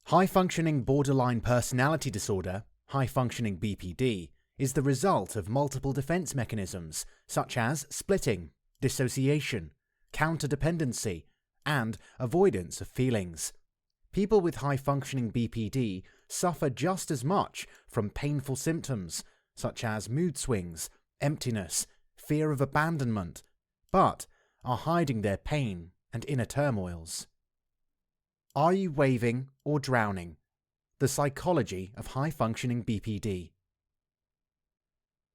High-functioning borderline personality disorder, high-functioning BPD, is the result of multiple defense mechanisms such as splitting, dissociation, counterdependency, and avoidance of feelings. People with high-functioning BPD suffer just as much from painful symptoms such as mood swings, emptiness, fear of abandonment, but are hiding their pain and inner turmoils. Are you waving or drowning? The psychology of high-functioning BPD.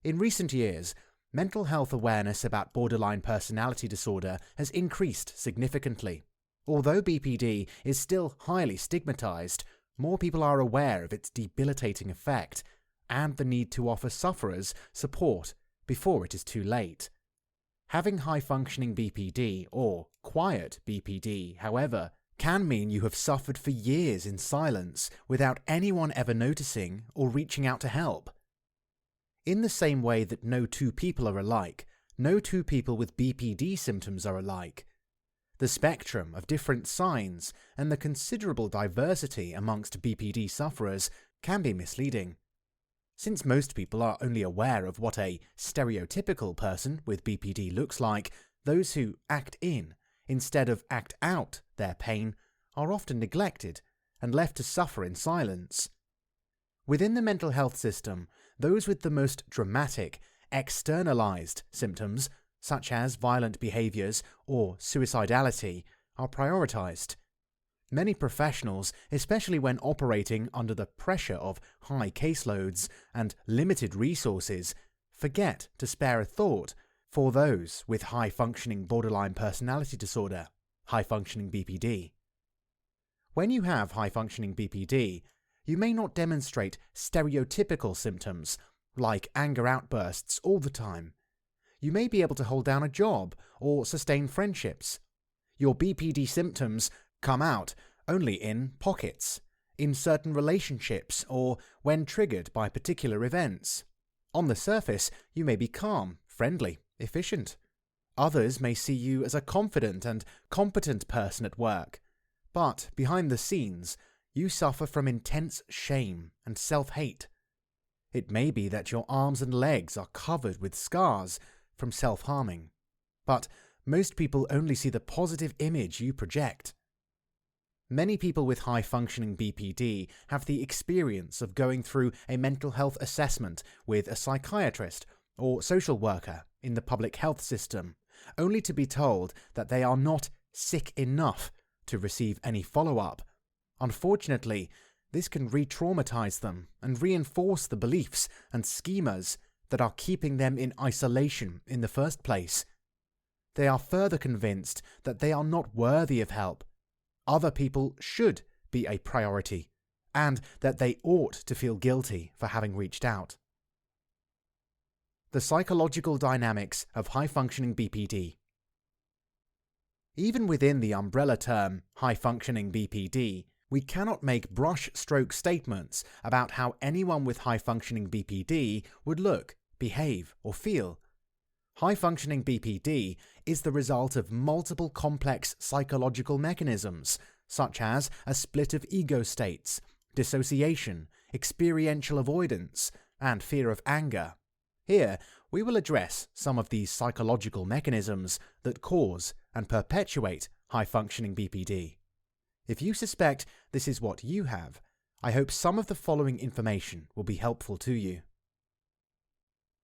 In recent years, mental health awareness about borderline personality disorder has increased significantly. Although BPD is still highly stigmatized, more people are aware of its debilitating effect and the need to offer sufferers support before it is too late. Having high-functioning BPD, or quiet BPD, however, can mean you have suffered for years in silence without anyone ever noticing or reaching out to help. In the same way that no two people are alike, no two people with BPD symptoms are alike. The spectrum of different signs and the considerable diversity amongst BPD sufferers can be misleading. Since most people are only aware of what a stereotypical person with BPD looks like, those who act in instead of act out their pain are often neglected and left to suffer in silence. Within the mental health system, those with the most dramatic, externalized symptoms, such as violent behaviors or suicidality, are prioritized. Many professionals, especially when operating under the pressure of high caseloads and limited resources, forget to spare a thought for those with high-functioning borderline personality disorder, high-functioning BPD. When you have high-functioning BPD, you may not demonstrate stereotypical symptoms like anger outbursts all the time. You may be able to hold down a job or sustain friendships. Your BPD symptoms come out only in pockets, in certain relationships, or when triggered by particular events. On the surface, you may be calm, friendly, efficient. Others may see you as a confident and competent person at work, but behind the scenes, you suffer from intense shame and self-hate. It may be that your arms and legs are covered with scars from self-harming, but most people only see the positive image you project. Many people with high-functioning BPD have the experience of going through a mental health assessment with a psychiatrist or social worker in the public health system, only to be told that they are not sick enough to receive any follow-up. Unfortunately, this can re-traumatize them and reinforce the beliefs and schemas that are keeping them in isolation in the first place. They are further convinced that they are not worthy of help. Other people should be a priority, and that they ought to feel guilty for having reached out. The psychological dynamics of high-functioning BPD. Even within the umbrella term high-functioning BPD, we cannot make brush-stroke statements about how anyone with high-functioning BPD would look, behave, or feel. High-functioning BPD is the result of multiple complex psychological mechanisms, such as a split of ego states, dissociation, experiential avoidance, and fear of anger. Here, we will address some of these psychological mechanisms that cause and perpetuate high-functioning BPD. If you suspect this is what you have, I hope some of the following information will be helpful to you.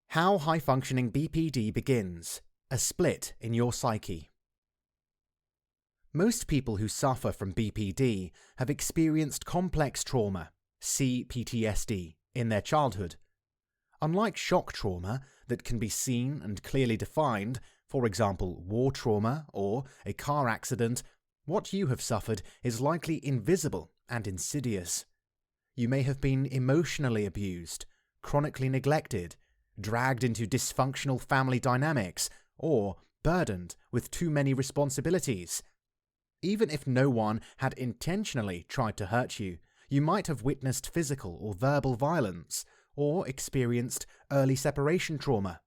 How high-functioning BPD begins: a split in your psyche. Most people who suffer from BPD have experienced complex trauma, CPTSD, in their childhood. Unlike shock trauma that can be seen and clearly defined, for example war trauma or a car accident, what you have suffered is likely invisible and insidious. You may have been emotionally abused, chronically neglected, dragged into dysfunctional family dynamics, or burdened with too many responsibilities. Even if no one had intentionally tried to hurt you, you might have witnessed physical or verbal violence, or experienced early separation trauma.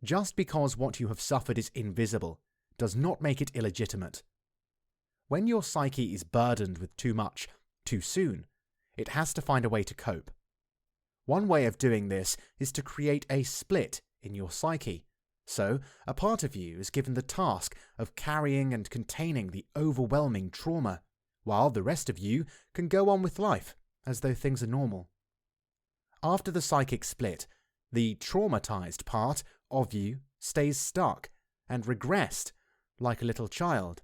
Just because what you have suffered is invisible does not make it illegitimate. When your psyche is burdened with too much, too soon. It has to find a way to cope. One way of doing this is to create a split in your psyche. So, a part of you is given the task of carrying and containing the overwhelming trauma, while the rest of you can go on with life as though things are normal. After the psychic split, the traumatized part of you stays stuck and regressed like a little child.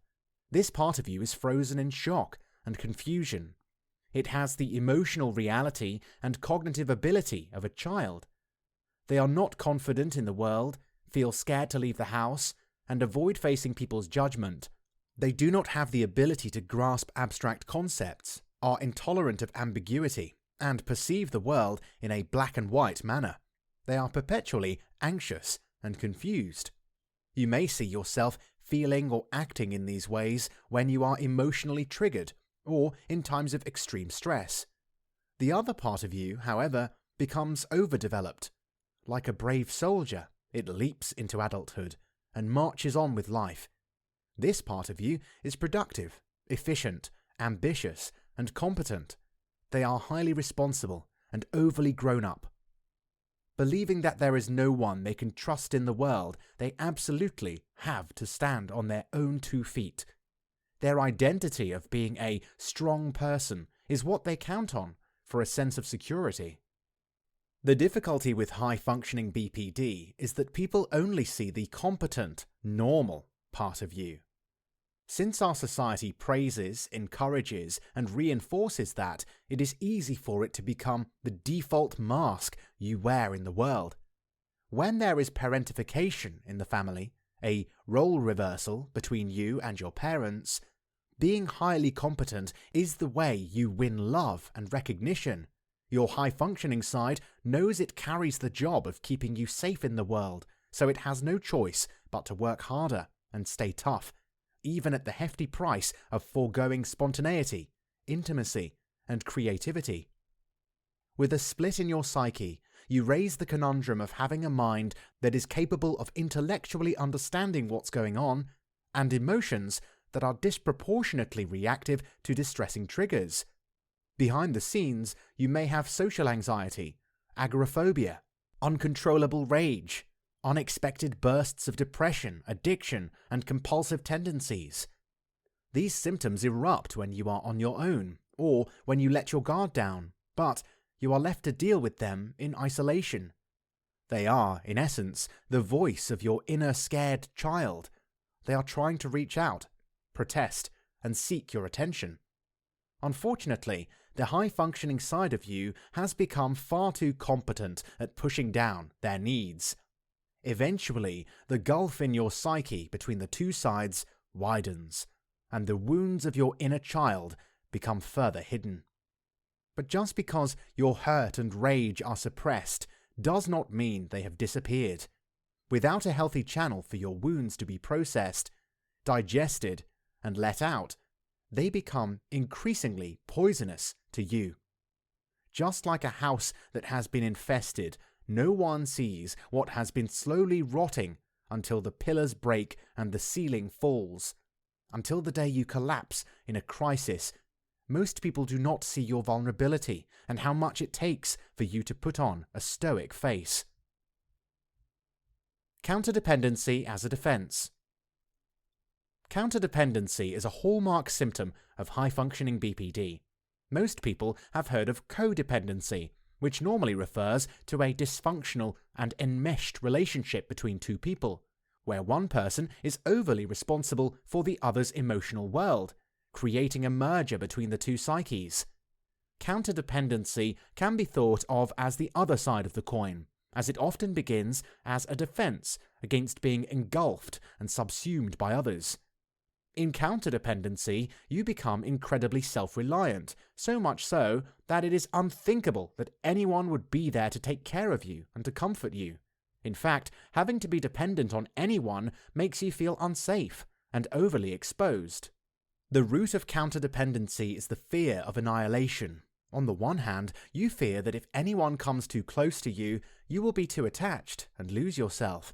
This part of you is frozen in shock and confusion. It has the emotional reality and cognitive ability of a child. They are not confident in the world, feel scared to leave the house, and avoid facing people's judgment. They do not have the ability to grasp abstract concepts, are intolerant of ambiguity, and perceive the world in a black and white manner. They are perpetually anxious and confused. You may see yourself feeling or acting in these ways when you are emotionally triggered or in times of extreme stress. The other part of you, however, becomes overdeveloped. Like a brave soldier, it leaps into adulthood and marches on with life. This part of you is productive, efficient, ambitious, and competent. They are highly responsible and overly grown up. Believing that there is no one they can trust in the world, they absolutely have to stand on their own 2 feet. Their identity of being a strong person is what they count on for a sense of security. The difficulty with high-functioning BPD is that people only see the competent, normal part of you. Since our society praises, encourages, and reinforces that, it is easy for it to become the default mask you wear in the world. When there is parentification in the family, a role reversal between you and your parents, being highly competent is the way you win love and recognition. Your high-functioning side knows it carries the job of keeping you safe in the world, so it has no choice but to work harder and stay tough, even at the hefty price of foregoing spontaneity, intimacy, and creativity. With a split in your psyche, you raise the conundrum of having a mind that is capable of intellectually understanding what's going on, and emotions that are disproportionately reactive to distressing triggers. Behind the scenes, you may have social anxiety, agoraphobia, uncontrollable rage, unexpected bursts of depression, addiction, and compulsive tendencies. These symptoms erupt when you are on your own, or when you let your guard down, but you are left to deal with them in isolation. They are, in essence, the voice of your inner scared child. They are trying to reach out, protest, and seek your attention. Unfortunately, the high-functioning side of you has become far too competent at pushing down their needs. Eventually, the gulf in your psyche between the 2 sides widens, and the wounds of your inner child become further hidden. But just because your hurt and rage are suppressed does not mean they have disappeared. Without a healthy channel for your wounds to be processed, digested, and let out, they become increasingly poisonous to you. Just like a house that has been infested, no one sees what has been slowly rotting until the pillars break and the ceiling falls. Until the day you collapse in a crisis, most people do not see your vulnerability and how much it takes for you to put on a stoic face. Counterdependency as a defense. Counterdependency is a hallmark symptom of high-functioning BPD. Most people have heard of codependency, which normally refers to a dysfunctional and enmeshed relationship between 2 people, where one person is overly responsible for the other's emotional world, creating a merger between the 2 psyches. Counterdependency can be thought of as the other side of the coin, as it often begins as a defense against being engulfed and subsumed by others. In counterdependency, you become incredibly self-reliant, so much so that it is unthinkable that anyone would be there to take care of you and to comfort you. In fact, having to be dependent on anyone makes you feel unsafe and overly exposed. The root of counterdependency is the fear of annihilation. On the one hand, you fear that if anyone comes too close to you, you will be too attached and lose yourself.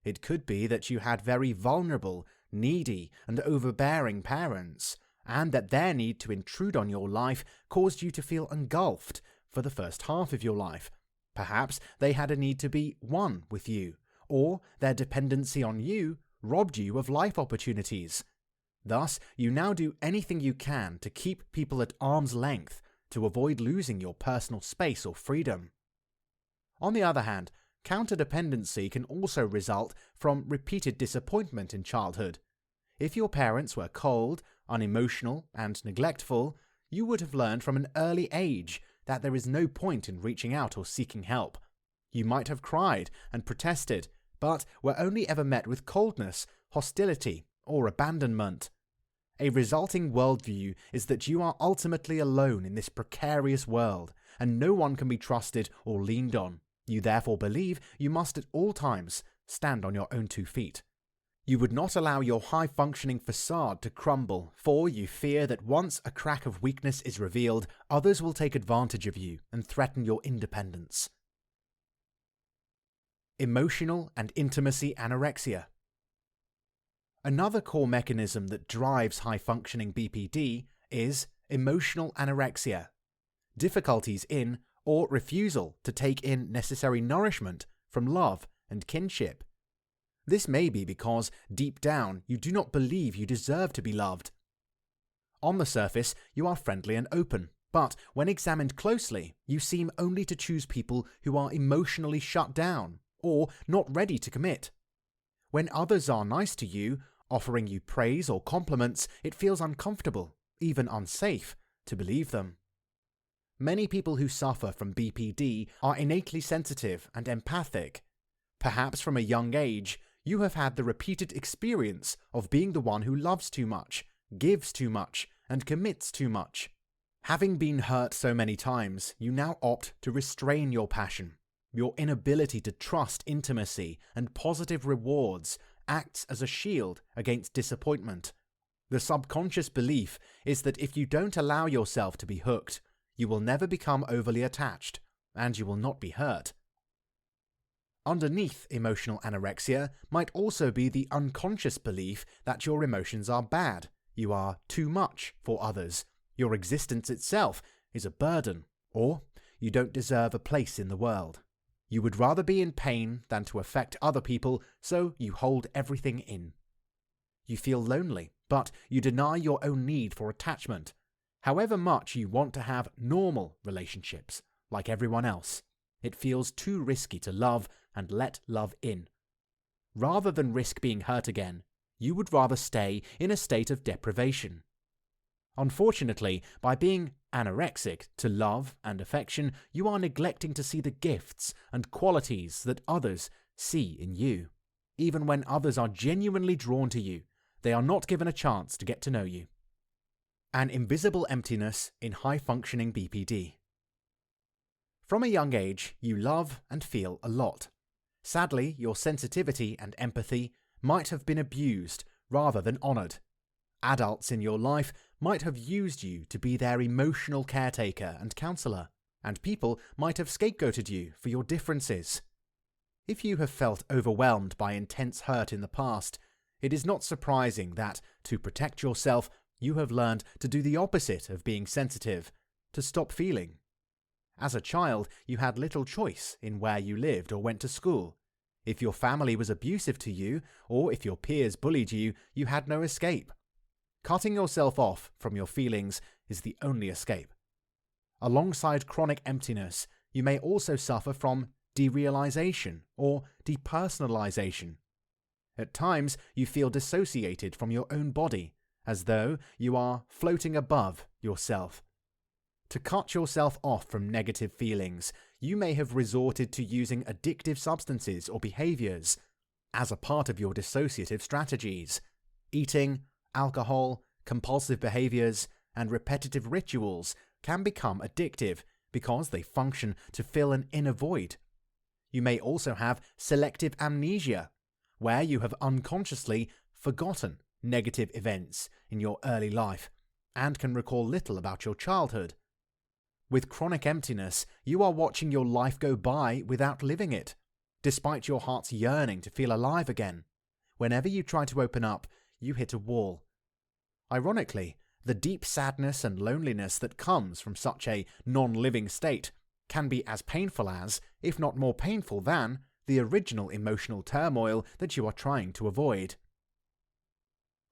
It could be that you had very vulnerable, needy, and overbearing parents, and that their need to intrude on your life caused you to feel engulfed for the first half of your life. Perhaps they had a need to be one with you, or their dependency on you robbed you of life opportunities. Thus, you now do anything you can to keep people at arm's length to avoid losing your personal space or freedom. On the other hand, counterdependency can also result from repeated disappointment in childhood. If your parents were cold, unemotional, and neglectful, you would have learned from an early age that there is no point in reaching out or seeking help. You might have cried and protested, but were only ever met with coldness, hostility, or abandonment. A resulting worldview is that you are ultimately alone in this precarious world, and no one can be trusted or leaned on. You therefore believe you must at all times stand on your own 2 feet. You would not allow your high-functioning facade to crumble, for you fear that once a crack of weakness is revealed, others will take advantage of you and threaten your independence. Emotional and intimacy anorexia. Another core mechanism that drives high-functioning BPD is emotional anorexia, difficulties in or refusal to take in necessary nourishment from love and kinship. This may be because, deep down, you do not believe you deserve to be loved. On the surface, you are friendly and open, but when examined closely, you seem only to choose people who are emotionally shut down or not ready to commit. When others are nice to you, offering you praise or compliments, it feels uncomfortable, even unsafe, to believe them. Many people who suffer from BPD are innately sensitive and empathic. Perhaps from a young age, you have had the repeated experience of being the one who loves too much, gives too much, and commits too much. Having been hurt so many times, you now opt to restrain your passion. Your inability to trust intimacy and positive rewards acts as a shield against disappointment. The subconscious belief is that if you don't allow yourself to be hooked, you will never become overly attached, and you will not be hurt. Underneath emotional anorexia might also be the unconscious belief that your emotions are bad, you are too much for others, your existence itself is a burden, or you don't deserve a place in the world. You would rather be in pain than to affect other people, so you hold everything in. You feel lonely, but you deny your own need for attachment, however much you want to have normal relationships, like everyone else. It feels too risky to love and let love in. Rather than risk being hurt again, you would rather stay in a state of deprivation. Unfortunately, by being anorexic to love and affection, you are neglecting to see the gifts and qualities that others see in you. Even when others are genuinely drawn to you, they are not given a chance to get to know you. An invisible emptiness in high-functioning BPD. From a young age, you love and feel a lot. Sadly, your sensitivity and empathy might have been abused rather than honoured. Adults in your life might have used you to be their emotional caretaker and counsellor, and people might have scapegoated you for your differences. If you have felt overwhelmed by intense hurt in the past, it is not surprising that, to protect yourself, you have learned to do the opposite of being sensitive, to stop feeling. As a child, you had little choice in where you lived or went to school. If your family was abusive to you, or if your peers bullied you, you had no escape. Cutting yourself off from your feelings is the only escape. Alongside chronic emptiness, you may also suffer from derealization or depersonalization. At times, you feel dissociated from your own body, as though you are floating above yourself. To cut yourself off from negative feelings, you may have resorted to using addictive substances or behaviors as a part of your dissociative strategies. Eating, alcohol, compulsive behaviors, and repetitive rituals can become addictive because they function to fill an inner void. You may also have selective amnesia, where you have unconsciously forgotten negative events in your early life and can recall little about your childhood. With chronic emptiness, you are watching your life go by without living it, despite your heart's yearning to feel alive again. Whenever you try to open up, you hit a wall. Ironically, the deep sadness and loneliness that comes from such a non-living state can be as painful as, if not more painful than, the original emotional turmoil that you are trying to avoid.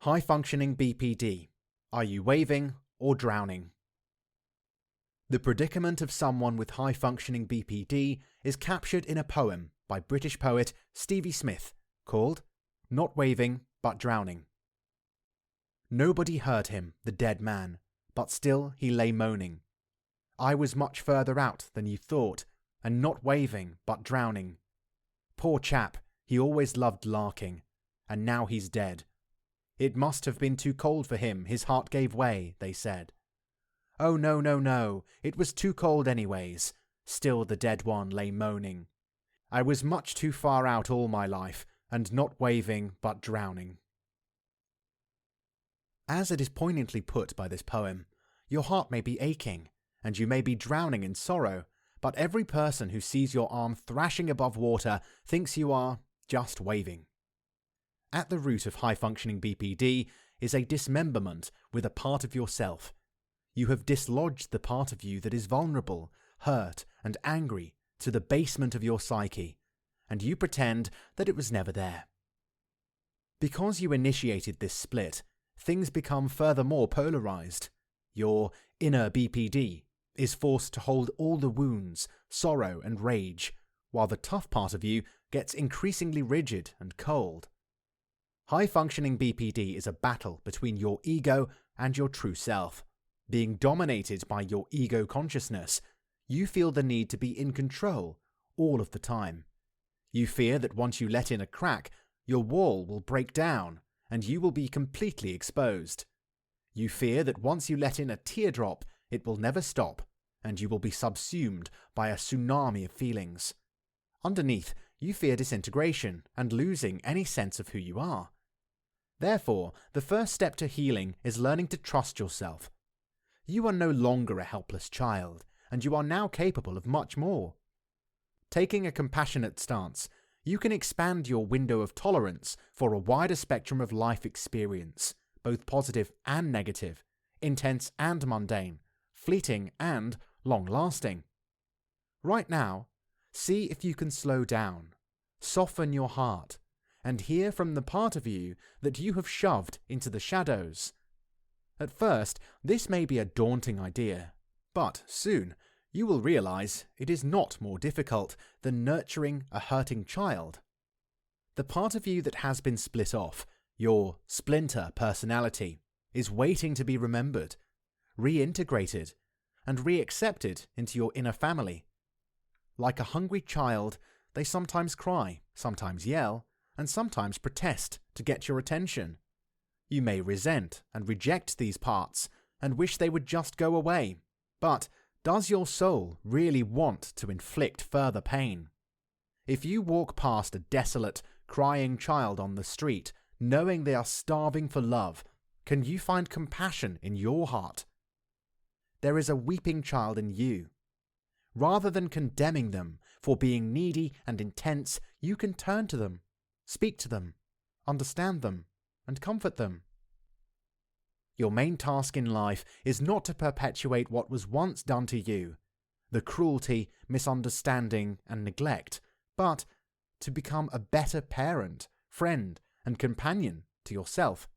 High-functioning BPD. Are you waving or drowning? The predicament of someone with high-functioning BPD is captured in a poem by British poet Stevie Smith called Not Waving but Drowning. Nobody heard him, the dead man, but still he lay moaning. I was much further out than you thought, and not waving but drowning. Poor chap, he always loved larking, and now he's dead. It must have been too cold for him, his heart gave way, they said. Oh no, no, no, it was too cold anyways, still the dead one lay moaning. I was much too far out all my life, and not waving but drowning. As it is poignantly put by this poem, your heart may be aching, and you may be drowning in sorrow, but every person who sees your arm thrashing above water thinks you are just waving. At the root of high-functioning BPD is a dismemberment with a part of yourself. You have dislodged the part of you that is vulnerable, hurt, and angry to the basement of your psyche, and you pretend that it was never there. Because you initiated this split, things become furthermore polarized. Your inner BPD is forced to hold all the wounds, sorrow, and rage, while the tough part of you gets increasingly rigid and cold. High-functioning BPD is a battle between your ego and your true self. Being dominated by your ego consciousness, you feel the need to be in control all of the time. You fear that once you let in a crack, your wall will break down and you will be completely exposed. You fear that once you let in a teardrop, it will never stop and you will be subsumed by a tsunami of feelings. Underneath, you fear disintegration and losing any sense of who you are. Therefore, the first step to healing is learning to trust yourself. You are no longer a helpless child, and you are now capable of much more. Taking a compassionate stance, you can expand your window of tolerance for a wider spectrum of life experience, both positive and negative, intense and mundane, fleeting and long-lasting. Right now, see if you can slow down, soften your heart, and hear from the part of you that you have shoved into the shadows. At first, this may be a daunting idea, but soon you will realize it is not more difficult than nurturing a hurting child. The part of you that has been split off, your splinter personality, is waiting to be remembered, reintegrated, and reaccepted into your inner family. Like a hungry child, they sometimes cry, sometimes yell, and sometimes protest to get your attention. You may resent and reject these parts and wish they would just go away, but does your soul really want to inflict further pain? If you walk past a desolate, crying child on the street, knowing they are starving for love, can you find compassion in your heart? There is a weeping child in you. Rather than condemning them for being needy and intense, you can turn to them, speak to them, understand them, and comfort them. Your main task in life is not to perpetuate what was once done to you, the cruelty, misunderstanding, and neglect, but to become a better parent, friend, and companion to yourself.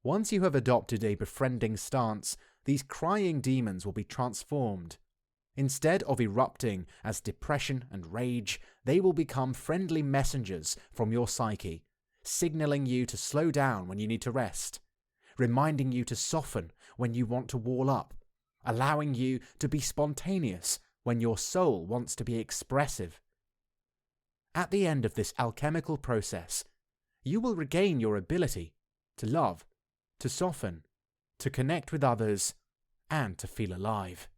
Once you have adopted a befriending stance, these crying demons will be transformed. Instead of erupting as depression and rage, they will become friendly messengers from your psyche, signaling you to slow down when you need to rest, reminding you to soften when you want to wall up, allowing you to be spontaneous when your soul wants to be expressive. At the end of this alchemical process, you will regain your ability to love, to soften, to connect with others, and to feel alive.